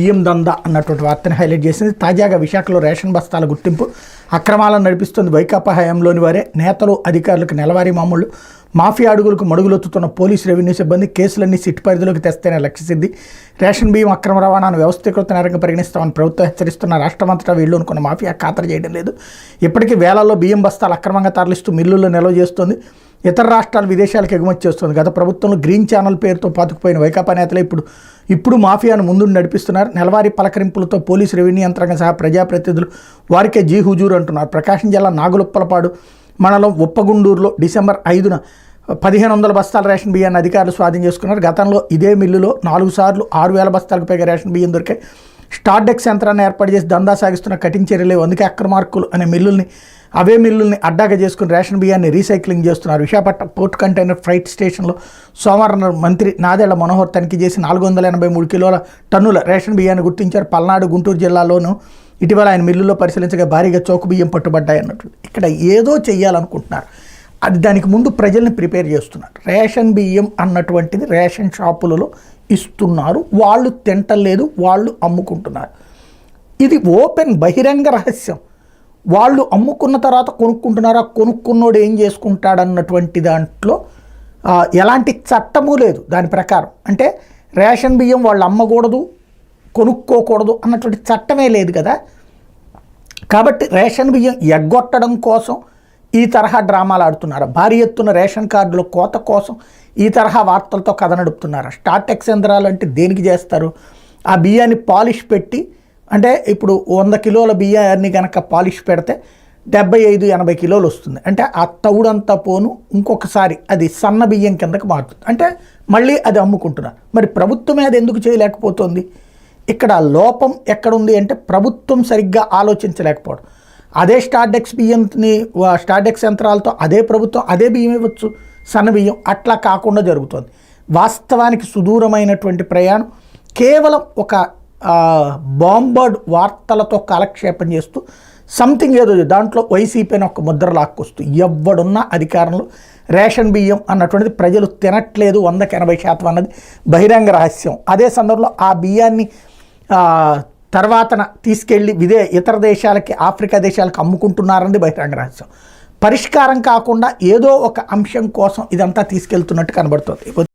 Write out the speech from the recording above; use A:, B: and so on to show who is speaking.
A: బియ్యం దందా అన్నటువంటి వార్తని హైలైట్ చేసింది. తాజాగా విశాఖలో రేషన్ బస్తాల గుర్తింపు అక్రమాలను నడిపిస్తుంది వైకాపా హయాంలోని వారే. నేతలు అధికారులకు నెలవారీ మామూళ్లు, మాఫియా అడుగులకు మడుగులొత్తుతున్న పోలీసు రెవెన్యూ సిబ్బంది కేసులన్నీ సిట్ పరిధిలోకి తెస్తేనే లక్ష్యసిద్ధి. రేషన్ బియ్యం అక్రమ రవాణాను వ్యవస్థీకృత నేరంగా పరిగణిస్తామని ప్రభుత్వం హెచ్చరిస్తున్న రాష్ట్రమంతటా వీళ్ళు అనుకున్న మాఫియా ఖాతరు చేయడం లేదు. ఇప్పటికీ వేలాల్లో బియ్యం బస్తాలు అక్రమంగా తరలిస్తూ మిల్లుల్లో నిల్వ చేస్తుంది. ఇతర రాష్ట్రాలు విదేశాలకు ఎగుమతి చేస్తుంది. గత ప్రభుత్వంలో గ్రీన్ ఛానల్ పేరుతో పాతుకుపోయిన వైకాపా నేతలే ఇప్పుడు మాఫియాను ముందుండి నడిపిస్తున్నారు. నెలవారీ పలకరింపులతో పోలీసు రెవెన్యూ యంత్రాంగం సహా ప్రజాప్రతినిధులు వారికే జీ హుజూర్ అంటున్నారు. ప్రకాశం జిల్లా నాగులుప్పలపాడు మండలం ఉప్పగుండూరులో డిసెంబర్ 5న 1500 బస్తాల రేషన్ బియ్యాన్ని అధికారులు స్వాధీనం చేసుకున్నారు. గతంలో ఇదే మిల్లులో 4 సార్లు 6000 బస్తాలకు పైగా రేషన్ బియ్యం దొరికాయి. స్టార్డెక్స్ యంత్రాన్ని ఏర్పాటు చేసి దందా సాగిస్తున్న కఠిన చర్యలు. అందుకే అక్రమార్కులు అనే అవే మిల్లుల్ని అడ్డాగా చేసుకుని రేషన్ బియ్యాన్ని రీసైక్లింగ్ చేస్తున్నారు. విశాఖపట్నం పోర్ట్ కంటైనర్ ఫ్రైట్ స్టేషన్లో సోమవారం మంత్రి నాదెళ్ల మనోహర్ తనిఖీ చేసి 483 కిలోల టన్నుల రేషన్ బియ్యాన్ని గుర్తించారు. పల్నాడు, గుంటూరు జిల్లాలోనూ ఇటీవల ఆయన మిల్లుల్లో పరిశీలించగా భారీగా చౌక బియ్యం పట్టుబడ్డాయి అన్నట్టు. ఇక్కడ ఏదో చెయ్యాలనుకుంటున్నారు, అది దానికి ముందు ప్రజల్ని ప్రిపేర్ చేస్తున్నారు. రేషన్ బియ్యం అన్నటువంటిది రేషన్ షాపులలో ఇస్తున్నారు, వాళ్ళు తింటలేదు, వాళ్ళు అమ్ముకుంటున్నారు. ఇది ఓపెన్ బహిరంగ రహస్యం. వాళ్ళు అమ్ముకున్న తర్వాత కొనుక్కుంటున్నారా, కొనుక్కున్నోడు ఏం చేసుకుంటాడన్నటువంటి దాంట్లో ఎలాంటి చట్టము లేదు. దాని ప్రకారం అంటే రేషన్ బియ్యం వాళ్ళు అమ్మకూడదు, కొనుక్కోకూడదు అన్నటువంటి చట్టమే లేదు కదా. కాబట్టి రేషన్ బియ్యం ఎగ్గొట్టడం కోసం ఈ తరహా డ్రామాలు ఆడుతున్నారు. భారీ ఎత్తున రేషన్ కార్డుల కోత కోసం ఈ తరహా వార్తలతో కథ నడుపుతున్నారు. స్టార్టెక్స్ యంత్రాలు అంటే దేనికి చేస్తారు? ఆ బియ్యాన్ని పాలిష్ పెట్టి, అంటే ఇప్పుడు 100 కిలోల బియ్యాన్ని కనుక పాలిష్ పెడితే 75-80 కిలోలు వస్తుంది. అంటే ఆ తౌడంతా పోను ఇంకొకసారి అది సన్న బియ్యం కిందకి మారుతుంది. అంటే మళ్ళీ అది అమ్ముకుంటున్నారు. మరి ప్రభుత్వమే అది ఎందుకు చేయలేకపోతుంది? ఇక్కడ లోపం ఎక్కడుంది అంటే ప్రభుత్వం సరిగ్గా ఆలోచించలేకపోవడం. అదే స్టార్డెక్స్ యంత్రాలతో అదే ప్రభుత్వం అదే బియ్యం ఇవ్వచ్చు, సన్న బియ్యం. అట్లా కాకుండా జరుగుతుంది. వాస్తవానికి సుదూరమైనటువంటి ప్రయాణం కేవలం ఒక బాంబర్డ్ వార్తలతో కాలక్షేపం చేస్తూ సంథింగ్ ఏదో దాంట్లో వైసీపీ అని ఒక ముద్ర లాక్కొస్తూ ఎవడున్న అధికారంలో రేషన్ బియ్యం అన్నటువంటిది ప్రజలు తినట్లేదు 100-80% అన్నది బహిరంగ రహస్యం. అదే సందర్భంలో ఆ బియ్యాన్ని తర్వాతన తీసుకెళ్ళి ఇతర దేశాలకి, ఆఫ్రికా దేశాలకు అమ్ముకుంటున్నారన్నది బహిరంగ రహస్యం. పరిష్కారం కాకుండా ఏదో ఒక అంశం కోసం ఇదంతా తీసుకెళ్తున్నట్టు కనబడుతుంది.